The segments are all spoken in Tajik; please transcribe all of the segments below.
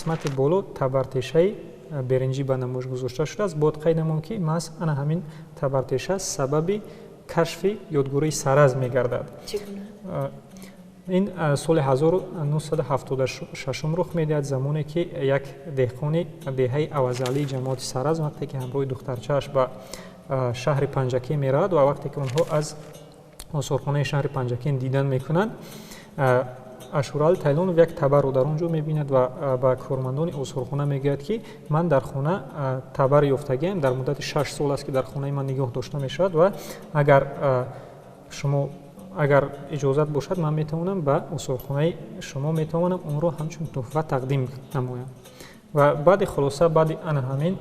қисмати боло табартешаи беринҷӣ ба намоиш гузошта шудааст. бояд қайд намоям ки маҳз ана ҳамин табартеша сабаби кашфи ёдгурии саразм мегардад. ин соли 1976 рух медиҳад, замоне ки як деҳқони деҳаи авазалии ҷамоати саразм вақте ки ҳамроҳи духтарчааш ба шаҳри Панҷакин меравад ва вақте ки онҳо аз осорхонаи шаҳри Панҷакин дидан мекунанд, Ашурали Тайлонов як табарро дар он ҷо мебинад ва ба кормандони осорхона мегӯяд ки ман дар хона табар ёфтагиам, дар муддати 6 сол аст ки дар хонаи ман нигоҳ дошта мешавад ва агар иҷозат бошад ман метавонам ба осорхонаи шумо метавонам онро ҳамчун туҳфа тақдим намоям. ва баъди хулоса баъди ана ҳамин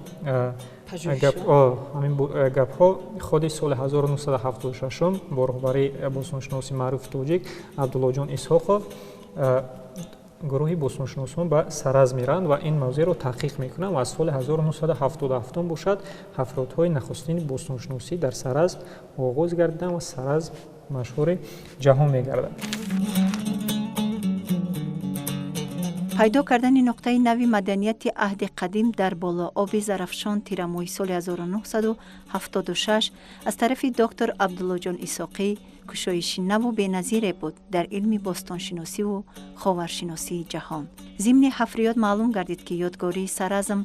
гапҳо ходи соли 1976 бо роҳбарии бостоншиноси маъруфи тоҷик Абдуллоҷон Исҳоқов гурӯҳи бостоншиносон ба саразм мераванд ва ин мавзеъро таҳқиқ мекунанд ва аз соли 1977 бошад ҳафродҳои нахустини бостоншиносӣ дар саразм оғоз гардиданд ва саразм машҳури ҷаҳон мегардад. пайдо кардани нуқтаи нави маданияти аҳди қадим дар болооби Зарафшон тирамоҳи соли 1976 аз тарафи доктор Абдуллоҷон Исоқӣ кушоиши наву беназире буд дар илми бостоншиносиву ховаршиносии ҷаҳон. зимни ҳафриёд маълум гардид ки ёдгории саразм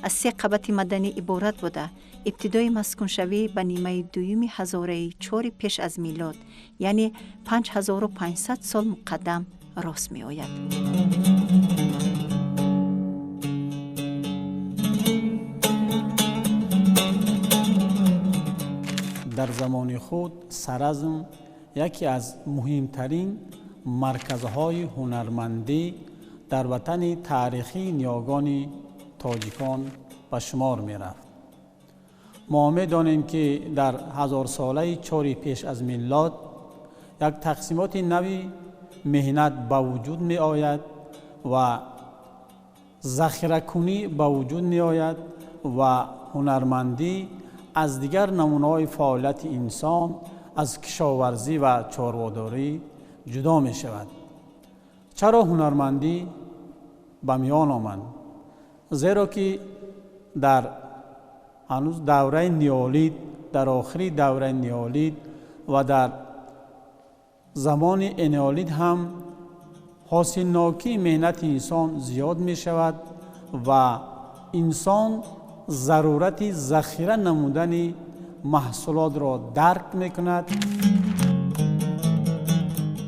аз 3 қабати маданӣ иборат буда ибтидои маскуншавӣ ба нимаи дуюми ҳазораи 4 пеш аз милод, яъне 5500 сол муқаддам рост меояд. дар замони худ саразм яке аз муҳимтарин марказҳои ҳунармандӣ дар ватани таърихии ниёгони тоҷикон ба шумор мерафт. мо медонем ки дар ҳазорсолаи 4 пеш аз миллод як тақсимоти нави меҳнат ба вуҷуд меояд ва захиракунӣ ба вуҷуд меояд ва ҳунармандӣ аз дигар намунаҳои фаъолияти инсон аз кишоварзӣ ва чорводорӣ ҷудо мешавад. чаро ҳунармандӣ ба миён омад? зеро ки дар ҳанӯз давраи неолит, дар охири давраи неолит ва дар замони энеолит ҳам ҳосилнокии меҳнати инсон зиёд мешавад ва инсон зарурати захира намудани маҳсулотро дарк мекунад.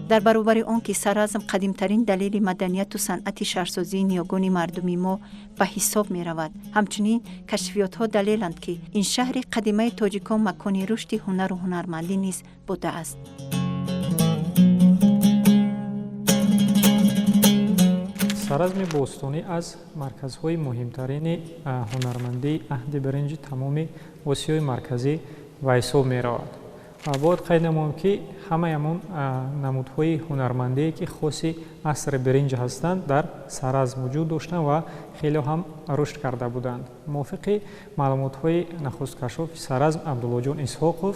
дар баробари он ки саразм қадимтарин далели маданияту санъати шаҳрсозии ниёгони мардуми мо ба ҳисоб меравад, ҳамчунин кашфиётҳо далеланд ки ин шаҳри қадимаи тоҷикон макони рушди ҳунару ҳунармандӣ низ будааст. саразми бостонӣ аз марказҳои муҳимтарини ҳунармандии аҳди биринҷи тамоми осиёи марказӣ ба ҳисоб меравад. бояд қайд намоям ки ҳамаи ҳамон намудҳои ҳунармандие ки хоси асри биринҷ ҳастанд дар саразм вуҷуд доштанд ва хеле ҳам рушд карда буданд. мувофиқи маълумотҳои нахусткашофи саразм Абдуллоҷон Исҳоқов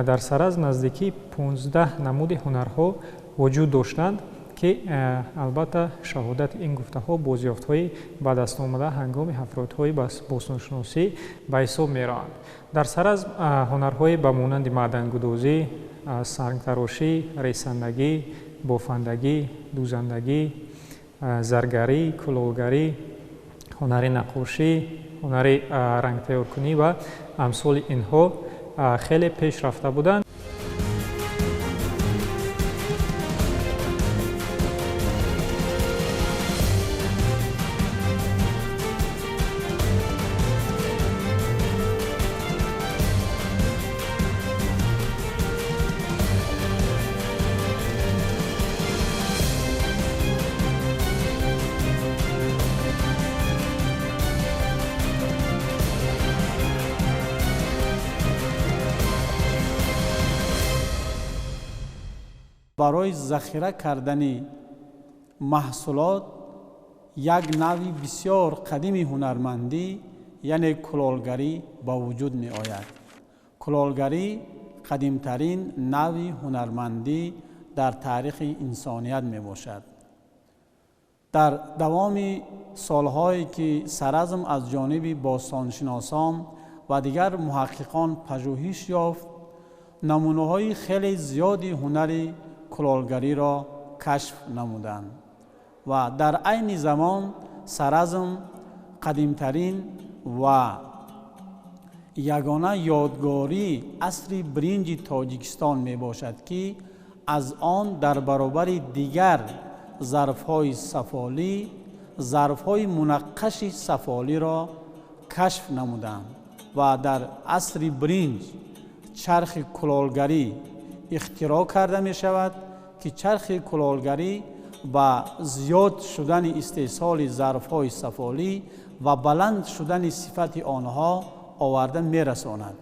дар саразм наздики 15 намуди ҳунарҳо вуҷуд доштанд ки албатта шаҳодати ин гуфтаҳо бозёфтҳои ба даст омада ҳангоми ҳафродҳои бостоншиносӣ ба ҳисоб мераванд. дар саразм ҳунарҳои ба монанди маъдангудозӣ, сангтарошӣ, ресандагӣ, бофандагӣ, дузандагӣ, заргарӣ, кулолгарӣ, ҳунари нақошӣ, ҳунари рангтайёркунӣ ва амсоли инҳо хеле пеш рафта буданд. барои захира кардани маҳсулот як нави бисёр қадими ҳунармандӣ яъне кулолгарӣ ба вуҷуд меояд. кулолгарӣ қадимтарин нави ҳунармандӣ дар таърихи инсоният мебошад. در دوام سالهایی که سرزم از جانب باستانشناسان و دیگر محققان پژوهش یافت، نمونه‌های خیلی زیادی هنر کلالگری را کشف نمودند و در عین زمان سرزم قدیمترین و یگانه یادگاری عصر برنج تاجیکستان می باشد که از آن در برابر دیگر ظرف‌های سفالی، ظرف‌های منقش سفالی را کشف نمودند و در عصر برنج چرخ کلالگری اختراع کرده می شود که چرخ کلالگری با زیاد شدن استحصال ظرف‌های سفالی و بلند شدن صفت آنها آورده می رساند.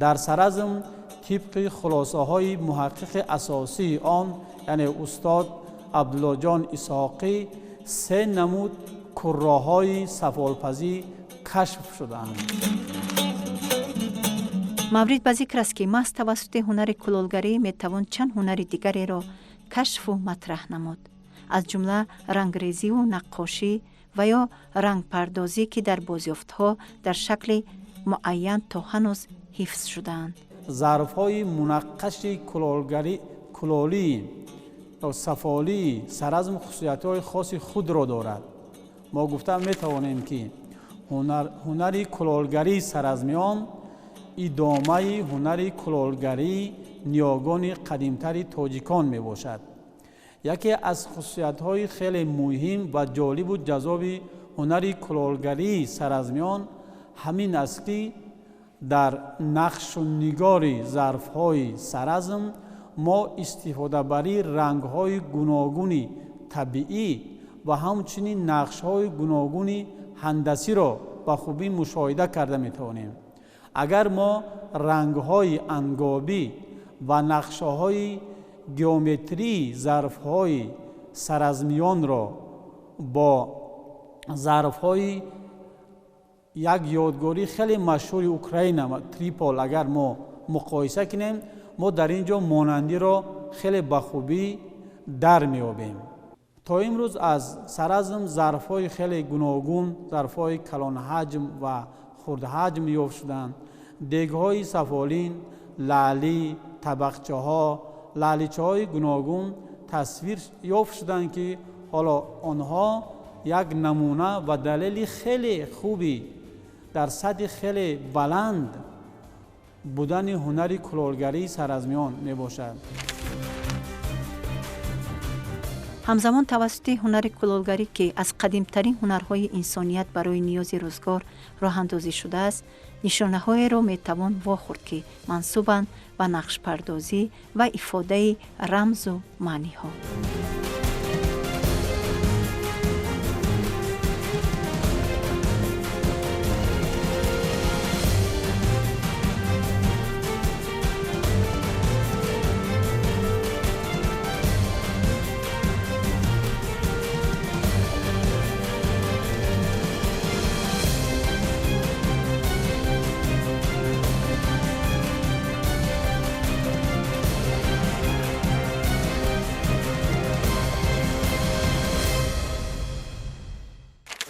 در سرزم طبق خلاصه های محقق اساسی آن یعنی استاد عبدالله جان اسحاقی 3 نمود کراهای سفالپزی کشف شدند. مورد به ذکر است که محض توسط هنر کلالگری می توان چند هنر دیگری را کشف و مطرح نمود، از جمله رنگریزی و نقاشی و یا رنگ پردازی که در بازیافت‌ها در شکل معین تا هنوز حفظ شدند. ظرف‌های منقش کلالی و سفالی سرزم خصوصیت‌های خاص خود را دارد. ما گفتم می‌توانیم که هنر کلالگری سرزمیان ادامه هنر کلالگری نیاگان قدیمتر تاجیکان می باشد. یکی از خصوصیت‌های خیلی مهم و جالب و جذاب هنر کلالگری سرزمیان همین است که در نقش و نگار ظرف‌های سرزم ما استفاده بری رنگ‌های گوناگون طبیعی و همچنین نقش‌های گوناگون هندسی را به خوبی مشاهده کرده می‌توانیم. اگر ما رنگ‌های انگابی و نقشه‌های گئومتری ظرف‌های سرزمیان را با ظرف‌های یک یادگاری خیلی مشهور اوکراین تریپول اگر ما مقایسه کنیم، ما در اینجا مانندی را خیلی بخوبی در میابیم. تا امروز از سرزم ظرف‌های خیلی گوناگون، ظرف‌های کلان حجم و خرد حجم یافت شدند. دیگ‌های سفالین، لعلی، طبقچه‌ها، لعلیچه‌های گوناگون تصویر یافت شدند که حالا آنها یک نمونه و دلیل خیلی خوبی در سطح خیلی بلند بودن هنر کلالگری سرزمیان می باشد. همزمان توسط هنر کلالگری که از قدیمترین هنرهای انسانیت برای نیاز روزگار راه اندازی شده است، نشانه‌های را می توان واخورد که منسوبند به نقش پردازی و افاده رمز و معنی ها.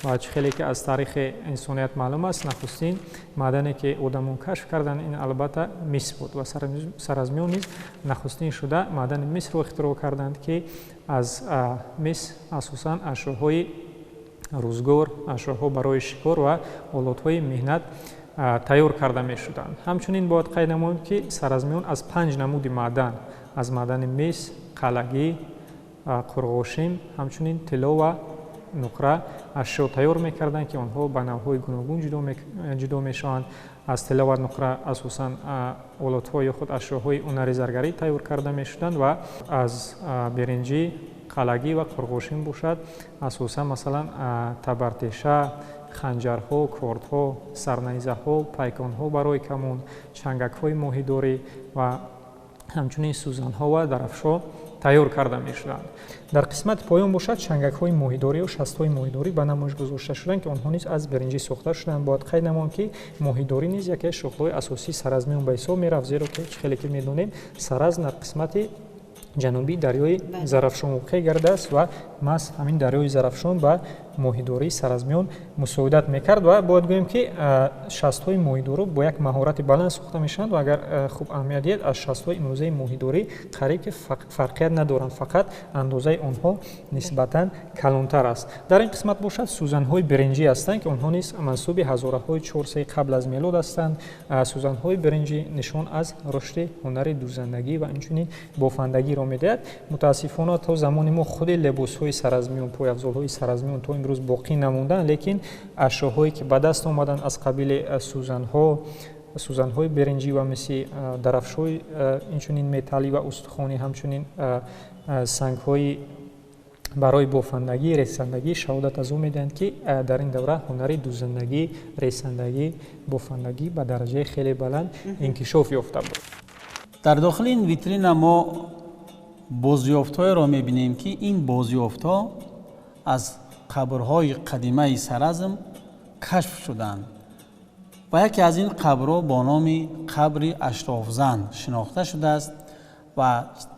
و خیلی که از تاریخ انسانیت معلوم است، نخستین معدنی که آدمون کشف کردن این البته مس بود و سرزمیان نیز نخستین شده معدن مس رو اختراع کردند که از مس اساساً اشیاءهای روزگار، اشیاءها برای شکار و آلات‌های مهنت تیار کرده می شدند. همچنین باید قید نماییم که سرزمیان از 5 نمود معدن، از معدن مس، قلگی، قرغوشیم، همچنین طلا و نقره اشیا تیار میکردند که آنها به نوعهای گوناگون جدا میشوند. از طلا و نقره اساساً آلات‌های خود اشیاءهای هنر زرگری تیار کرده میشدند و از برنجی، قلگی و قرغوشیم باشد اساساً مثلا تبرتشه، خنجرها، کردها، سرنیزه‌ها، پیکان‌ها برای کمون، چنگک‌های ماهیداری و همچنین سوزن‌ها و درفش‌ها تیار کرده می‌شدند. در قسمت پایان باشد چنگک‌های ماهیداری و شست‌های ماهیداری به نمایش گذاشته شدند که آنها نیز از برنجی ساخته شدند. باید قید نماییم که ماهیداری نیز یکی از شغل‌های اساسی سرزمیان به حساب می‌رفت، زیرا که خیلی که می‌دونیم سرزم در قسمت جنوبی دریای زرافشان واقع گرده است و маҳз ҳамин дарёи Зарафшон ба моҳидории саразмиён мусоидат мекард ва бояд гӯем ки шастҳои моҳидорӣ бо як маҳорати баланд сохта мешаванд ва агар хуб аҳамият диҳед аз шастҳои имрӯзаи моҳидорӣ қариб ки фарқият надоранд, фақат андозаи онҳо нисбатан калонтар аст. Дар ин қисмат бошад сӯзанҳои биринҷӣ ҳастанд ки онҳо низ мансуби ҳазораҳои 400 қабл аз милод ҳастанд. Сӯзанҳои биринҷӣ нишон аз рушди ҳунари дузандагӣ ва инчунин бофандагиро медиҳад. мутаассифона то замони мо худи либосҳои саразмиён, пояфзолҳои саразмиён то имрӯз боқӣ намонданд, лекин ашёҳое ки ба даст омаданд аз қабили сӯзанҳои биринҷӣ ва мисли дарафшои инчунин металлӣ ва устухонӣ, ҳамчунин сангҳои барои бофандагӣ, ресандагӣ шаҳодат аз он медиҳанд, ки дар ин давра ҳунари дузандагӣ, ресандагӣ, бофандагӣ ба дараҷаи хеле баланд инкишоф ёфта буд. дар дохили ин витрина мо бозёфтҳоеро мебинем, ки ин бозёфтҳо аз қабрҳои қадимаи Саразм кашф шуданд ва яке аз ин қабрҳо бо номи қабри Ашрофзан шинохта шудааст ва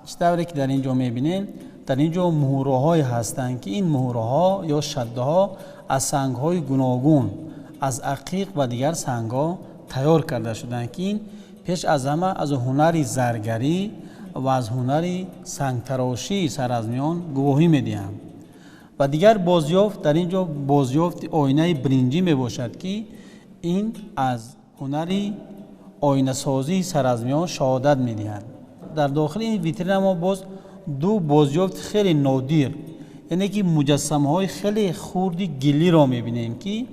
чӣ тавре ки дар ин ҷо мебинем, дар ин ҷо муҳураҳое ҳастанд, ки ин муҳураҳо ё шаддаҳо аз сангҳои гуногун, аз ақиқ ва дигар сангҳо тайёр карда шуданд, ки ин пеш аз ҳама аз ҳунари заргарӣ ва аз ҳунари сангтарошии саразмиён гувоҳӣ медиҳанд. ва дигар бозёфт дар ин ҷо бозёфти оинаи биринҷӣ мебошад, ки ин аз ҳунари оинасозии саразмиён шаҳодат медиҳад. дар дохили ин витрина мо боз ду бозёфти хеле нодир, яъне ки муҷассамаҳои хеле хурди гиллиро мебинем, ки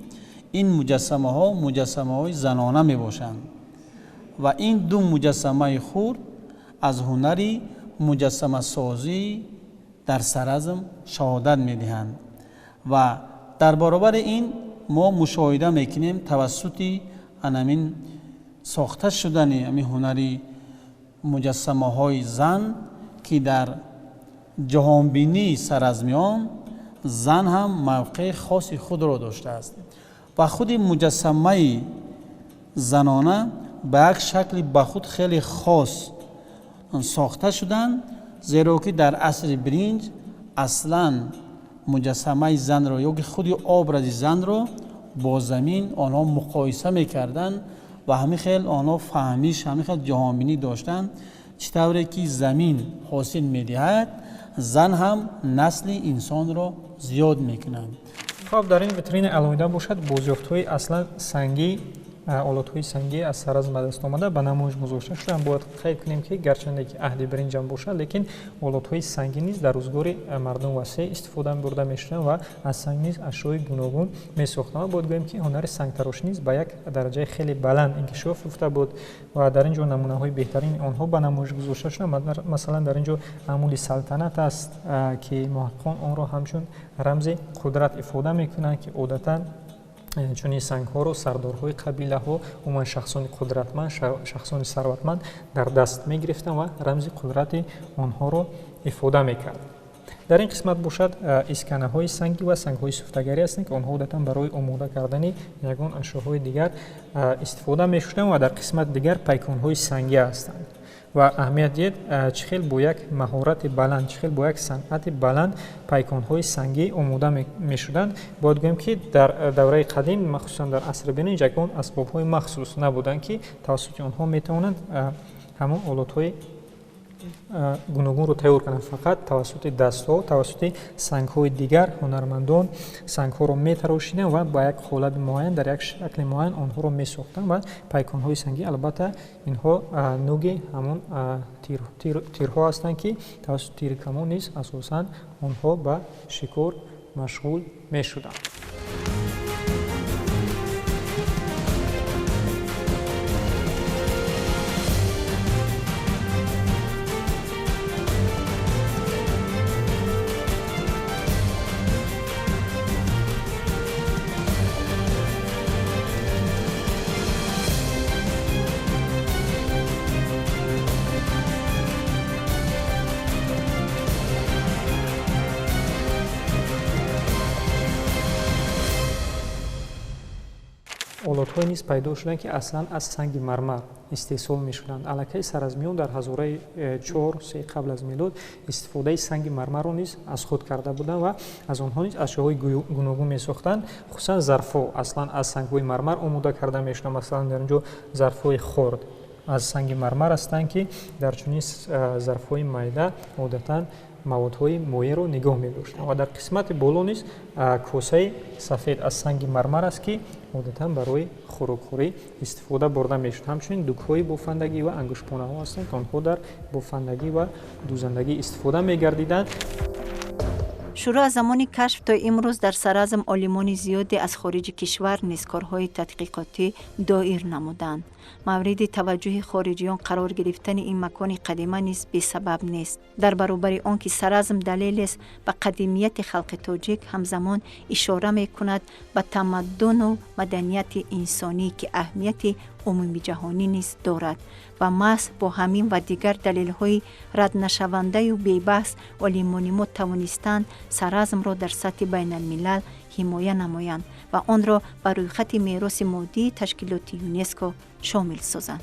ин муҷассамаҳои занона мебошанд ва ин ду муҷассамаи хурд аз ҳунари муҷассамасозӣ дар Саразм шаҳодат медиҳанд ва дар баробари ин мо мушоҳида мекунем тавассути анамин сохта шудани ҳамин ҳунари муҷассамаҳои зан, ки дар ҷаҳонбинии саразмиён зан ҳам мавқеи хоси худро доштааст ва худи муҷассамаи занона ба як шакли ба худ хеле хос сохта шуданд, зеро ки дар асри биринҷ аслан муҷассамаи занро ё ки худи образи занро бо замин онҳо муқоиса мекарданд ва ҳамин хел онҳо фаҳмиш, ҳамин хел ҷаҳонбинӣ доштанд, чӣ тавре ки замин ҳосил медиҳад, зан ҳам насли инсонро зиёд мекунанд. хоб дар ин витрина алоҳида бошад бозёфтҳои аслан сангӣ, олатҳои сангӣ аз Саразм ба даст омада ба намоиш гузошта шуданд. Бояд қайд кунем, ки гарчанде ки аҳди биринҷам бошад, лекин олатҳои сангӣ низ дар рӯзгори мардум васеъ истифода бурда мешуданд ва аз санг низ ашёи гуногун месохтанд. Бояд гӯем, ки ҳунари сангтарошӣ низ ба як дараҷаи хеле баланд инкишоф ёфта буд ва дар ин ҷо намунаҳои беҳтарини онҳо ба намоиш гузошта шуданд. Масалан дар ин ҷо амуди салтанат аст, ки муҳаққиқон онро ҳамчун рамзи қудрат ифода мекунанд, ки одатан чунин сангҳоро сардорҳои қабилаҳо, умуман шахсони қудратманд, шахсони сарватманд дар даст мегирифтанд ва рамзи қудрати онҳоро ифода мекард. дар ин қисмат бошад исканаҳои сангӣ ва сангҳои суфтагарӣ ҳастанд, ки онҳо одатан барои омода кардани ягон ашёҳои дигар истифода мешуданд ва дар қисмат дигар пайконҳои сангӣ ҳастанд. ва аҳамият диҳед чӣ хел бо як маҳорати баланд, чӣ хел бо як санъати баланд пайконҳои сангӣ омода мешуданд. бояд гӯем, ки дар давраи қадим, махсусан дар асри биринҷ, ягон асбобҳои махсус набуданд, ки тавассути онҳо метавонанд ҳамон олатҳои гуногунро тайёр кананд. Фақат тавассути дастҳо, тавассути сангҳои дигар ҳунармандон сангҳоро метарошиданд ва ба як ҳолати муайян, дар як шакли муайян онҳоро месохтанд ва пайконҳои сангӣ, албатта инҳо нӯги ҳамон тирҳо ҳастанд, ки тавассути тири камон низ асосан онҳо ба шикор машғул мешуданд. маводҳое низ пайдо шуданд ки аслан аз санги мармар истеҳсол мешуданд. аллакай саразмиён дар ҳазораи 4-3 қабл аз милод истифодаи санги мармарро низ аз худ карда буданд ва аз онҳо низ ашёҳои гуногун месохтанд. хусусан зарфҳо аслан аз сангҳои мармар омода карда мешуданд. масалан дар инҷо зарфҳои хорд аз санги мармар ҳастанд ки дар чунин зарфҳои майда одатан маводҳои моеъро нигоҳ медоштанд. ва дар қисмати боло низ косаи сафед аз санги мармар аст ки одатан барои хӯрокхӯрӣ истифода бурда мешуд. ҳамчунин дукҳои бофандагӣ ва ангушпонаҳо ҳастанд ки онҳо дар бофандагӣ ва дузандагӣ истифода мегардиданд. шуруъ аз замони кашф то имрӯз дар Саразм олимони зиёде аз хориҷи кишвар низ корҳои тадқиқотӣ доир намуданд. мавриди таваҷҷӯҳи хориҷиён қарор гирифтани ин макони қадима низ бесабаб нест. дар баробари он ки Саразм далелест ба қадимияти халқи тоҷик, ҳамзамон ишора мекунад ба тамаддуну маданияти инсонӣ ки аҳамияти умумиҷаҳонӣ низ дорад ва маҳз бо ҳамин ва дигар далелҳои раднашавандаю бебаҳс олимони мо тавонистанд Саразмро дар сатҳи байналмилал ҳимоя намоянд ва онро ба рӯйхати мероси моддии ташкилоти ЮНЕСКО шомил созанд.